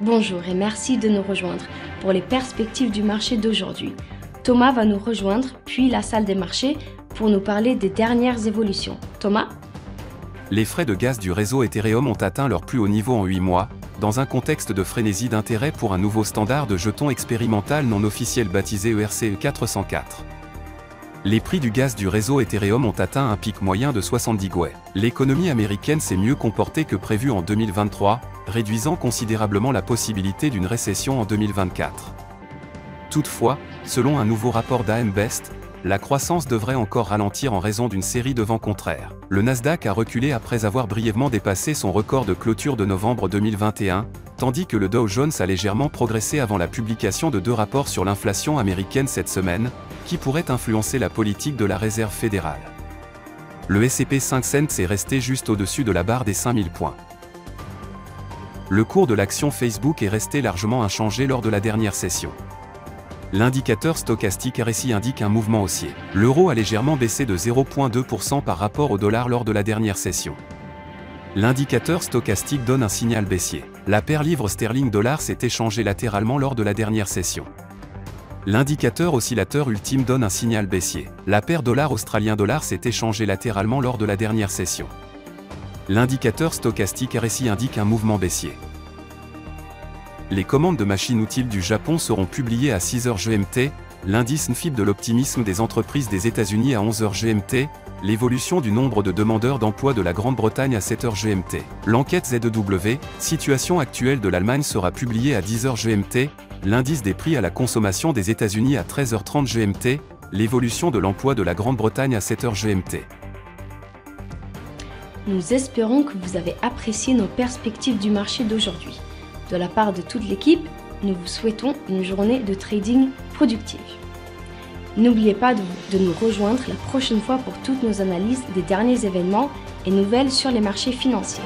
Bonjour et merci de nous rejoindre pour les perspectives du marché d'aujourd'hui. Thomas va nous rejoindre, puis la salle des marchés, pour nous parler des dernières évolutions. Thomas ? Les frais de gaz du réseau Ethereum ont atteint leur plus haut niveau en 8 mois, dans un contexte de frénésie d'intérêt pour un nouveau standard de jetons expérimental non officiel baptisé ERC 404. Les prix du gaz du réseau Ethereum ont atteint un pic moyen de 70 GOE. L'économie américaine s'est mieux comportée que prévu en 2023, réduisant considérablement la possibilité d'une récession en 2024. Toutefois, selon un nouveau rapport d'AM Best, la croissance devrait encore ralentir en raison d'une série de vents contraires. Le Nasdaq a reculé après avoir brièvement dépassé son record de clôture de novembre 2021, tandis que le Dow Jones a légèrement progressé avant la publication de 2 rapports sur l'inflation américaine cette semaine, qui pourraient influencer la politique de la Réserve fédérale. Le S&P 500 est resté juste au-dessus de la barre des 5000 points. Le cours de l'action Facebook est resté largement inchangé lors de la dernière session. L'indicateur stochastique RSI indique un mouvement haussier. L'euro a légèrement baissé de 0,2% par rapport au dollar lors de la dernière session. L'indicateur stochastique donne un signal baissier. La paire livre sterling-dollar s'est échangée latéralement lors de la dernière session. L'indicateur oscillateur ultime donne un signal baissier. La paire dollar australien-dollar s'est échangée latéralement lors de la dernière session. L'indicateur stochastique RSI indique un mouvement baissier. Les commandes de machines-outils du Japon seront publiées à 6h GMT, l'indice NFIB de l'optimisme des entreprises des États-Unis à 11h GMT, l'évolution du nombre de demandeurs d'emploi de la Grande-Bretagne à 7h GMT. L'enquête ZEW, situation actuelle de l'Allemagne sera publiée à 10h GMT, l'indice des prix à la consommation des États-Unis à 13h30 GMT, l'évolution de l'emploi de la Grande-Bretagne à 7h GMT. Nous espérons que vous avez apprécié nos perspectives du marché d'aujourd'hui. De la part de toute l'équipe, nous vous souhaitons une journée de trading productive. N'oubliez pas de nous rejoindre la prochaine fois pour toutes nos analyses des derniers événements et nouvelles sur les marchés financiers.